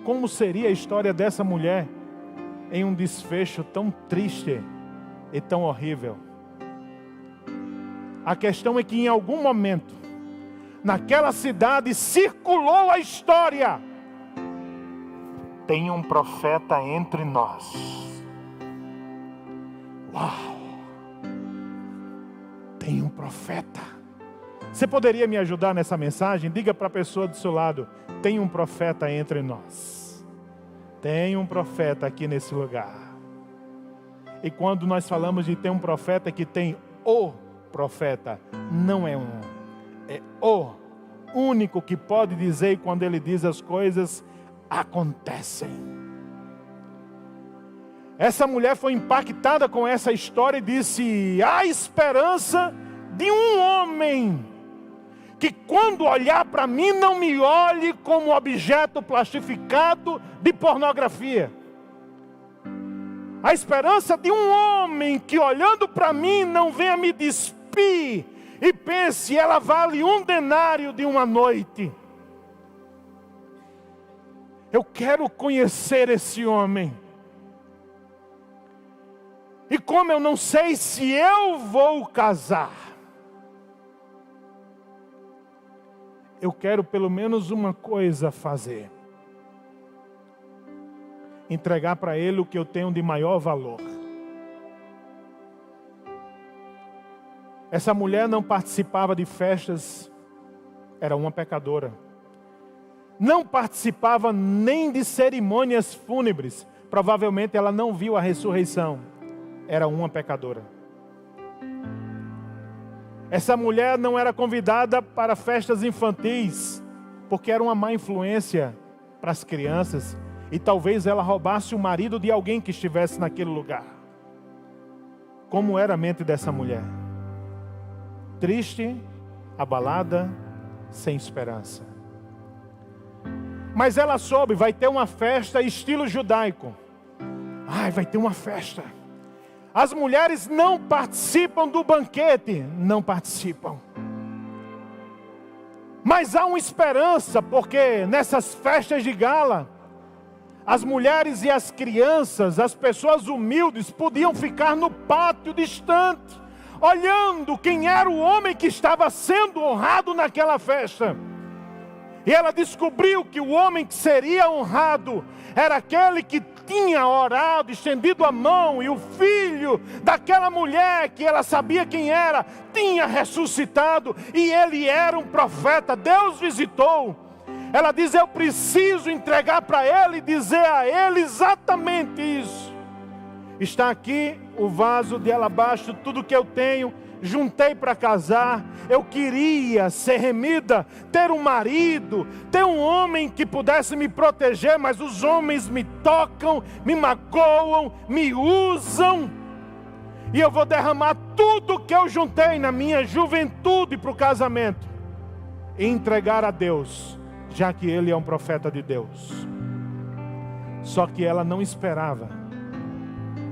Como seria a história dessa mulher em um desfecho tão triste e tão horrível? A questão é que em algum momento, naquela cidade circulou a história: tem um profeta entre nós. Uau! Tem um profeta. Você poderia me ajudar nessa mensagem? Diga para a pessoa do seu lado: tem um profeta entre nós. Tem um profeta aqui nesse lugar. E quando nós falamos de ter um profeta, que tem o profeta, não é um, é o único que pode dizer, e quando ele diz as coisas acontecem. Essa mulher foi impactada com essa história e disse: há esperança de um homem que quando olhar para mim não me olhe como objeto plastificado de pornografia. A esperança de um homem que olhando para mim não venha me despir e pense: ela vale 1 denário de uma noite. Eu quero conhecer esse homem. E como eu não sei se eu vou casar, eu quero pelo menos uma coisa fazer: entregar para ele o que eu tenho de maior valor. Essa mulher não participava de festas, era uma pecadora. Não participava nem de cerimônias fúnebres, provavelmente ela não viu a ressurreição, era uma pecadora. Essa mulher não era convidada para festas infantis, porque era uma má influência para as crianças, e talvez ela roubasse o marido de alguém que estivesse naquele lugar. Como era a mente dessa mulher? Triste, abalada, sem esperança. Mas ela soube: vai ter uma festa estilo judaico. Vai ter uma festa. As mulheres não participam do banquete, não participam. Mas há uma esperança, porque nessas festas de gala, as mulheres e as crianças, as pessoas humildes, podiam ficar no pátio distante, olhando quem era o homem que estava sendo honrado naquela festa. E ela descobriu que o homem que seria honrado era aquele que tinha orado, estendido a mão, e o filho daquela mulher, que ela sabia quem era, tinha ressuscitado, e ele era um profeta. Deus visitou. Ela diz: eu preciso entregar para ele e dizer a ele exatamente isso. Está aqui o vaso de alabastro, tudo que eu tenho, juntei para casar. Eu queria ser remida, ter um marido, ter um homem que pudesse me proteger, mas os homens me tocam, me magoam, me usam. E eu vou derramar tudo que eu juntei na minha juventude para o casamento e entregar a Deus, já que Ele é um profeta de Deus. Só que ela não esperava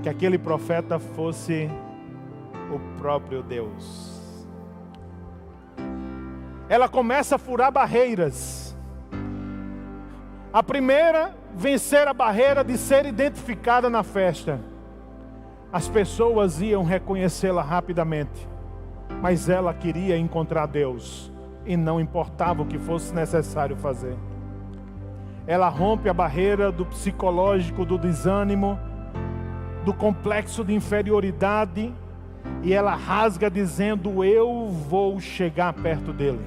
que aquele profeta fosse o próprio Deus. Ela começa a furar barreiras. A primeira vencer a barreira de ser identificada na festa. As pessoas iam reconhecê-la rapidamente, mas ela queria encontrar Deus, e não importava o que fosse necessário fazer. Ela rompe a barreira do psicológico, do desânimo, do complexo de inferioridade, e ela rasga dizendo: eu vou chegar perto dele,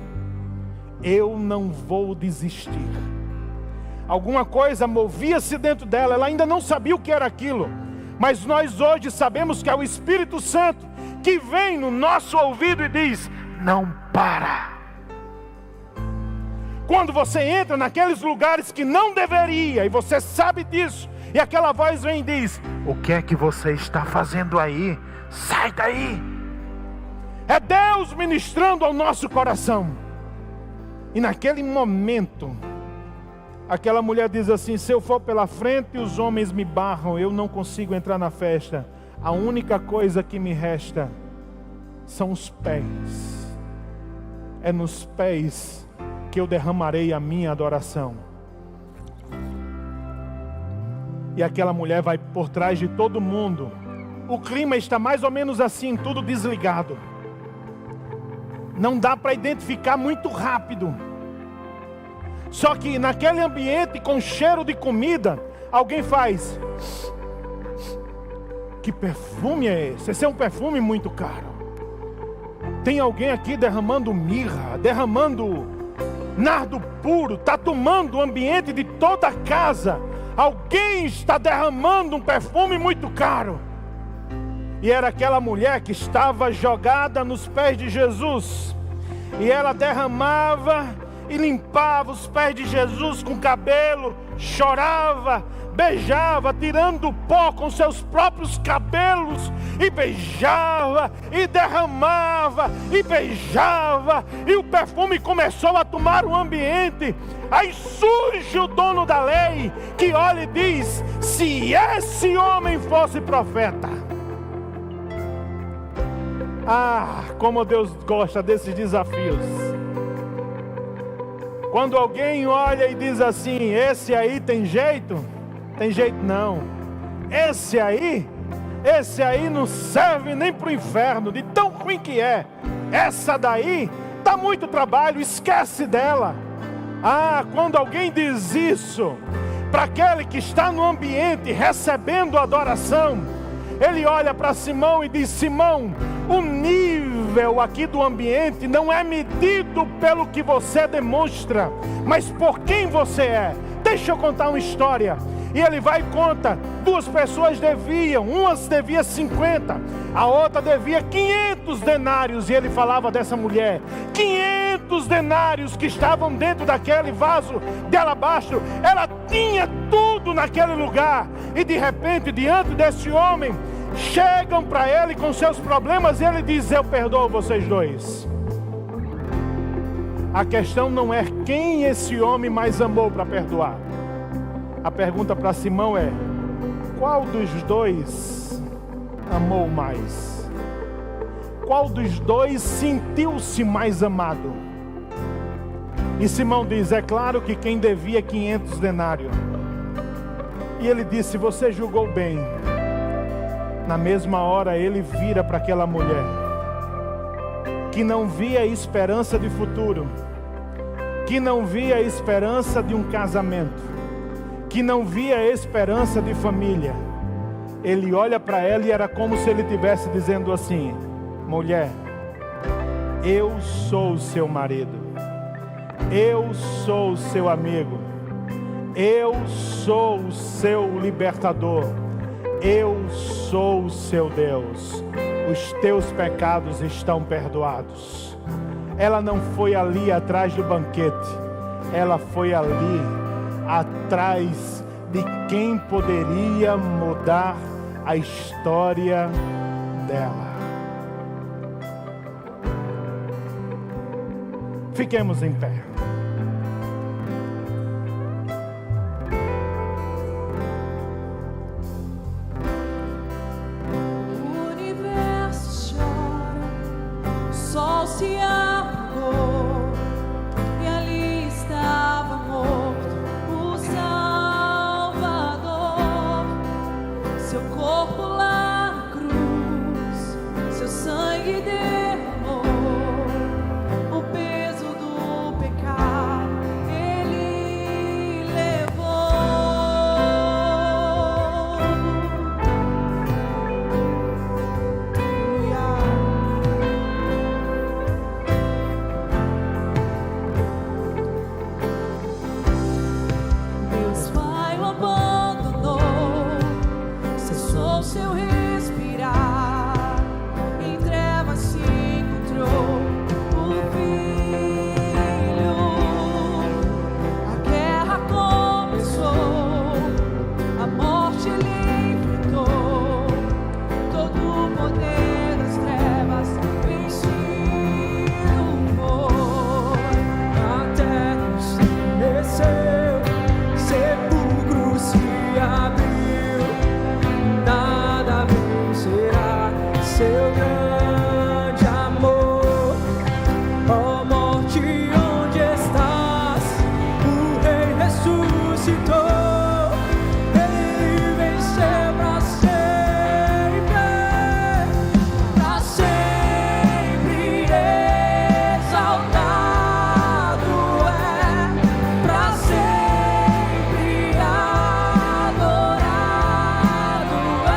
eu não vou desistir. Alguma coisa movia-se dentro dela, ela ainda não sabia o que era aquilo, mas nós hoje sabemos que é o Espírito Santo que vem no nosso ouvido e diz: não para. Quando você entra naqueles lugares que não deveria, e você sabe disso, e aquela voz vem e diz: o que é que você está fazendo aí? Sai daí. É Deus ministrando ao nosso coração. E naquele momento, aquela mulher diz assim: se eu for pela frente, os homens me barram, eu não consigo entrar na festa. A única coisa que me resta são os pés. É nos pés que eu derramarei a minha adoração. E aquela mulher vai por trás de todo mundo. O clima está mais ou menos assim, tudo desligado. Não dá para identificar muito rápido. Só que naquele ambiente com cheiro de comida, alguém faz: que perfume é esse? Esse é um perfume muito caro. Tem alguém aqui derramando mirra, derramando nardo puro, está tomando o ambiente de toda a casa. Alguém está derramando um perfume muito caro. E era aquela mulher que estava jogada nos pés de Jesus. E ela derramava e limpava os pés de Jesus com o cabelo, chorava, beijava, tirando o pó com seus próprios cabelos, e beijava, e derramava, e beijava, e o perfume começou a tomar o ambiente. Aí surge o dono da lei, que olha e diz: se esse homem fosse profeta. Ah, como Deus gosta desses desafios. Quando alguém olha e diz assim: esse aí tem jeito? Tem jeito não. Esse aí não serve nem para o inferno, de tão ruim que é. Essa daí dá muito trabalho, esquece dela. Ah, quando alguém diz isso para aquele que está no ambiente recebendo adoração, ele olha para Simão e diz: Simão, o nível aqui do ambiente não é medido pelo que você demonstra, mas por quem você é. Deixa eu contar uma história. E ele vai e conta: duas pessoas deviam, uma devia 50, a outra devia 500 denários. E ele falava dessa mulher: 500 denários que estavam dentro daquele vaso de alabastro. Ela tinha tudo naquele lugar. E de repente, diante desse homem, chegam para ele com seus problemas, e ele diz: eu perdoo vocês dois. A questão não é quem esse homem mais amou para perdoar. A pergunta para Simão é: qual dos dois amou mais? Qual dos dois sentiu-se mais amado? E Simão diz: é claro que quem devia 500 denários. E ele disse: você julgou bem. Na mesma hora ele vira para aquela mulher que não via esperança de futuro, que não via esperança de um casamento, que não via esperança de família. Ele olha para ela e era como se ele estivesse dizendo assim: mulher, eu sou o seu marido, eu sou o seu amigo, eu sou o seu libertador, eu sou o seu Deus. Os teus pecados estão perdoados. Ela não foi ali atrás do banquete, ela foi ali atrás de quem poderia mudar a história dela. Fiquemos em pé. O universo chora, o sol se apagou, e ali estava morto o Salvador. seu respirar, em trevas se encontrou o Filho. A guerra começou, a morte ele enfrentou, todo o poder das trevas vencido foi. Até estremeceu, sepulcro se abriu, nada vencerá seu grande amor. Ó morte, onde estás? O Rei ressuscitou, ele venceu pra sempre, exaltado é, pra sempre adorado é,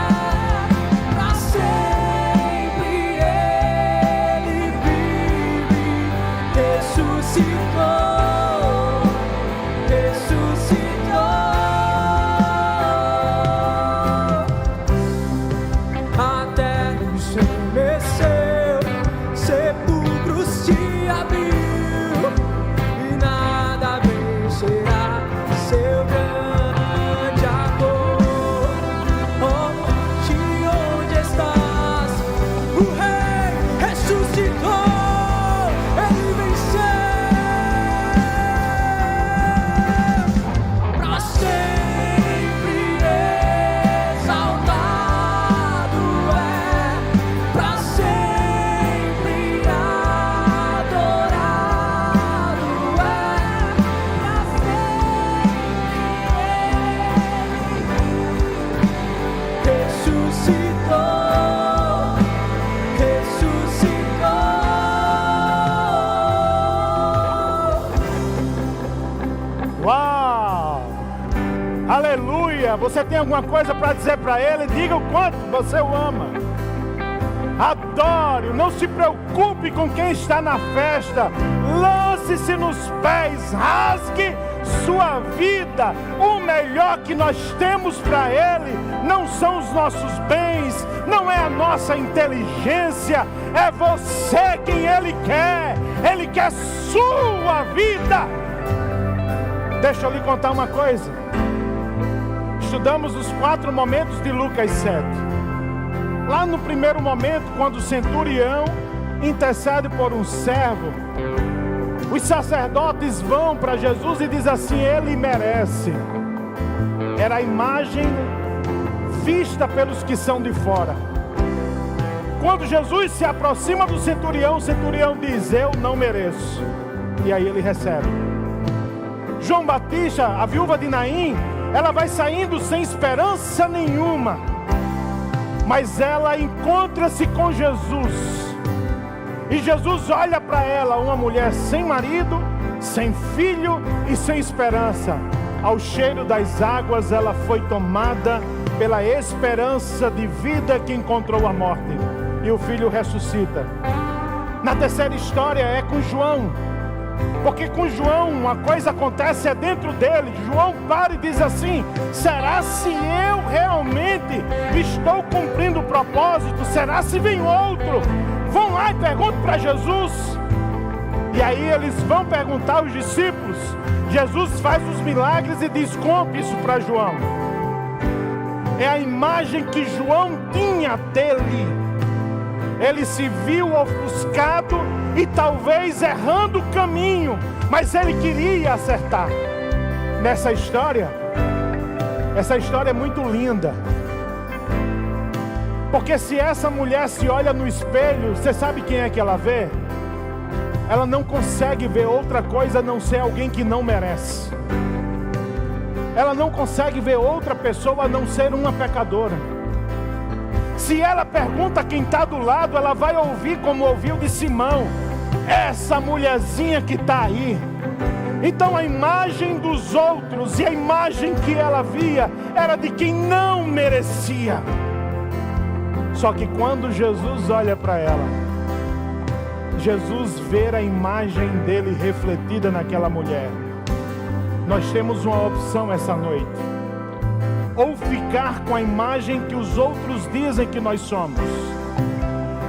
pra sempre ele vive, ressuscitou, a terra estremeceu, sepulcro se abriu, e nada vencerá seu grande amor. Ó morte, onde estás? O Rei ressuscitou, ele venceu, pra sempre exaltado é, pra sempre adorado é, pra sempre ressuscitou. Uau! Aleluia! Você tem alguma coisa para dizer para ele? Diga o quanto você o ama. Adore, não se preocupe com quem está na festa. Lance-se nos pés, rasgue sua vida. O melhor que nós temos para ele não são os nossos bens, não é a nossa inteligência, é você quem ele quer. Ele quer sua vida. Deixa eu lhe contar uma coisa. Estudamos os 4 momentos de Lucas 7. Lá no primeiro momento, quando o centurião intercede por um servo, os sacerdotes vão para Jesus e dizem assim: ele merece. Era a imagem vista pelos que são de fora. Quando Jesus se aproxima do centurião, o centurião diz: eu não mereço. E aí ele recebe. João Batista, a viúva de Naim, ela vai saindo sem esperança nenhuma, mas ela encontra-se com Jesus, e Jesus olha para ela, uma mulher sem marido, sem filho e sem esperança. Ao cheiro das águas ela foi tomada pela esperança de vida que encontrou a morte, e o filho ressuscita. Na terceira história é com João, porque com João uma coisa acontece dentro dele. João para e diz assim: será se eu realmente estou cumprindo o propósito? Será se vem outro? Vão lá e perguntam para Jesus. E aí eles vão perguntar aos discípulos. Jesus faz os milagres e diz: conte isso para João. É a imagem que João tinha dele. Ele se viu ofuscado e talvez errando o caminho, mas ele queria acertar. Nessa história, essa história é muito linda, porque se essa mulher se olha no espelho, você sabe quem é que ela vê? Ela não consegue ver outra coisa a não ser alguém que não merece. Ela não consegue ver outra pessoa a não ser uma pecadora. Se ela pergunta quem está do lado, ela vai ouvir como ouviu de Simão: essa mulherzinha que está aí. Então a imagem dos outros e a imagem que ela via era de quem não merecia. Só que quando Jesus olha para ela, Jesus vê a imagem dele refletida naquela mulher. Nós temos uma opção essa noite. ou ficar com a imagem que os outros dizem que nós somos,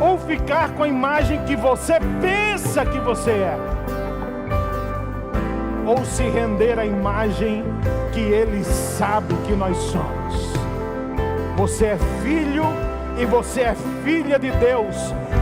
ou ficar com a imagem que você pensa que você é, ou se render à imagem que Ele sabe que nós somos. Você é filho e você é filha de Deus,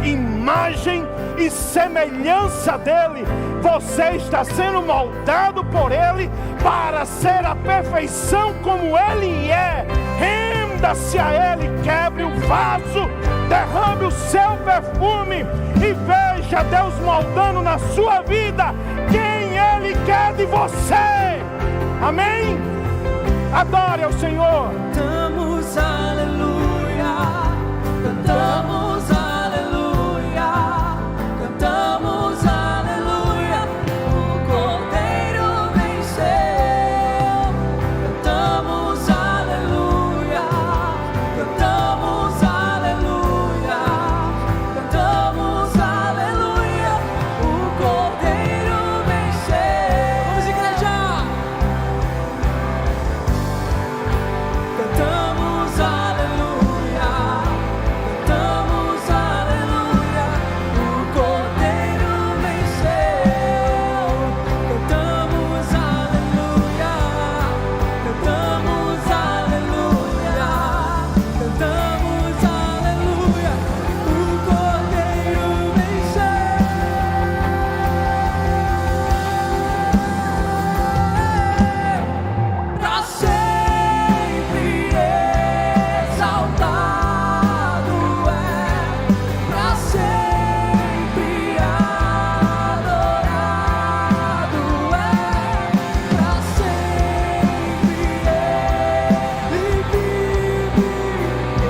imagem e semelhança dEle. Você está sendo moldado por Ele para ser a perfeição como Ele é. Renda-se a Ele, quebre o vaso, derrame o seu perfume e veja Deus moldando na sua vida quem Ele quer de você. Amém? Adore ao Senhor. Cantamos aleluia, cantamos aleluia, cantamos aleluia, o Cordeiro venceu. Cantamos aleluia, cantamos aleluia, cantamos aleluia, o Cordeiro venceu. Vamos, igreja! Cantamos aleluia, cantamos aleluia, o Cordeiro venceu. Cantamos aleluia, cantamos aleluia, cantamos aleluia, o Cordeiro venceu. Pra sempre exaltado é, pra sempre adorado é, pra sempre Ele vive,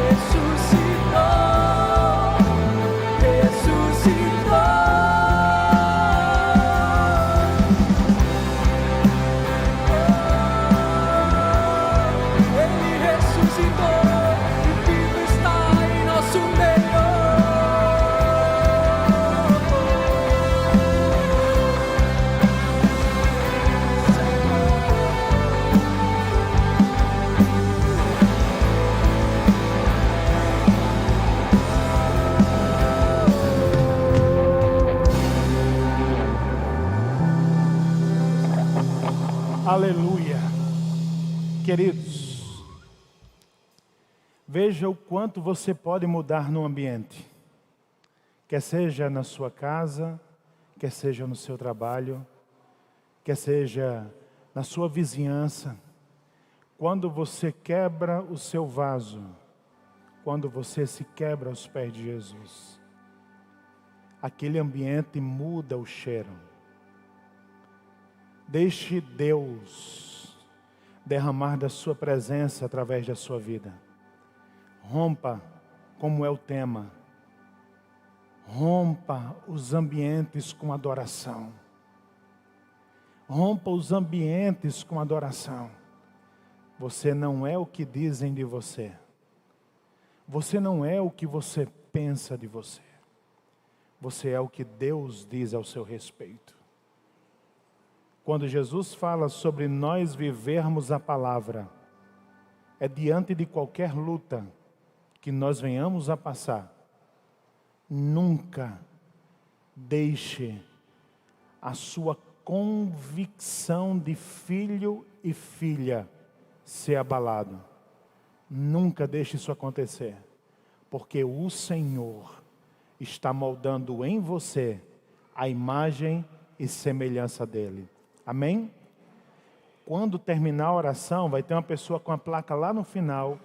ressuscitou, ressuscitou. Ele ressuscitou e vivo está em nosso meio. Aleluia. Queridos, veja o quanto você pode mudar no ambiente, quer seja na sua casa, quer seja no seu trabalho, quer seja na sua vizinhança. Quando você quebra o seu vaso, quando você se quebra aos pés de Jesus, aquele ambiente muda o cheiro. Deixe Deus derramar da sua presença através da sua vida. Rompa, como é o tema, rompa os ambientes com adoração. Rompa os ambientes com adoração. Você não é o que dizem de você. Você não é o que você pensa de você. Você é o que Deus diz ao seu respeito. Quando Jesus fala sobre nós vivermos a palavra, é diante de qualquer luta que nós venhamos a passar. Nunca deixe a sua convicção de filho e filha ser abalado. Nunca deixe isso acontecer, porque o Senhor está moldando em você a imagem e semelhança dele. Amém? Quando terminar a oração, vai ter uma pessoa com a placa lá no final.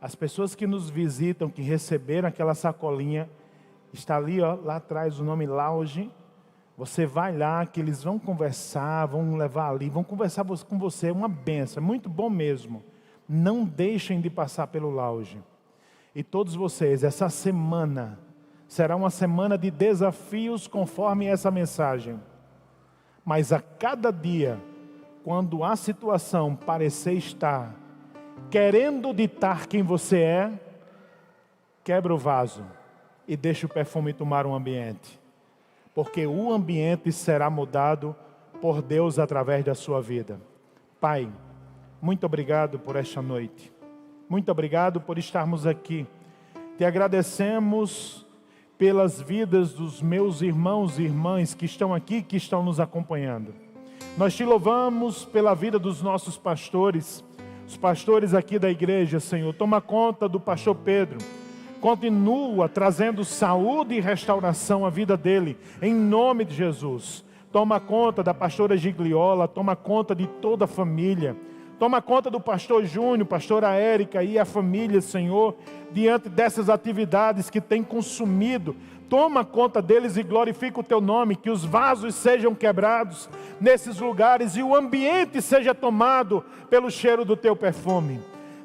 As pessoas que nos visitam, que receberam aquela sacolinha, está ali, ó, lá atrás o nome Lounge. Você vai lá, que eles vão conversar, vão levar ali, vão conversar com você, uma benção, é muito bom mesmo. Não deixem de passar pelo Lounge. E todos vocês, essa semana será uma semana de desafios conforme essa mensagem. Mas a cada dia, quando a situação parecer estar querendo ditar quem você é, quebra o vaso e deixa o perfume tomar um ambiente. Porque o ambiente será mudado por Deus através da sua vida. Pai, muito obrigado por esta noite. Muito obrigado por estarmos aqui. Te agradecemos pelas vidas dos meus irmãos e irmãs que estão aqui, que estão nos acompanhando. Nós te louvamos pela vida dos nossos pastores, os pastores aqui da igreja, Senhor. Toma conta do pastor Pedro. Continua trazendo saúde e restauração à vida dele, em nome de Jesus. Toma conta da pastora Gigliola, toma conta de toda a família. Toma conta do pastor Júnior, pastora Érica e a família, Senhor, diante dessas atividades que tem consumido. Toma conta deles e glorifica o teu nome, que os vasos sejam quebrados nesses lugares e o ambiente seja tomado pelo cheiro do teu perfume.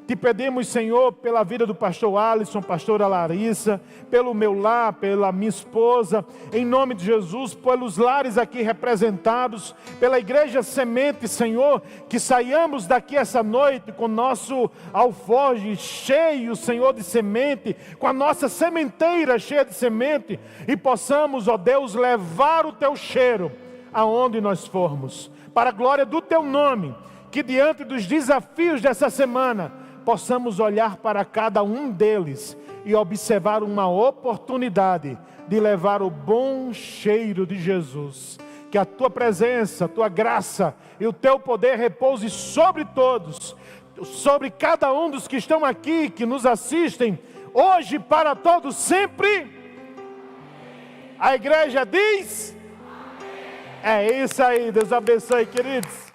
Te pedimos, Senhor, pela vida do pastor Alisson, pastora Larissa, pelo meu lar, pela minha esposa, em nome de Jesus, pelos lares aqui representados, pela igreja semente, Senhor, que saiamos daqui essa noite com nosso alforje cheio, Senhor, de semente, com a nossa sementeira cheia de semente, e possamos, ó Deus, levar o teu cheiro aonde nós formos, para a glória do teu nome, que diante dos desafios dessa semana, possamos olhar para cada um deles e observar uma oportunidade de levar o bom cheiro de Jesus. Que a tua presença, a tua graça e o teu poder repouse sobre todos, sobre cada um dos que estão aqui, que nos assistem, hoje para todos sempre. A igreja diz: é isso aí, Deus abençoe, queridos.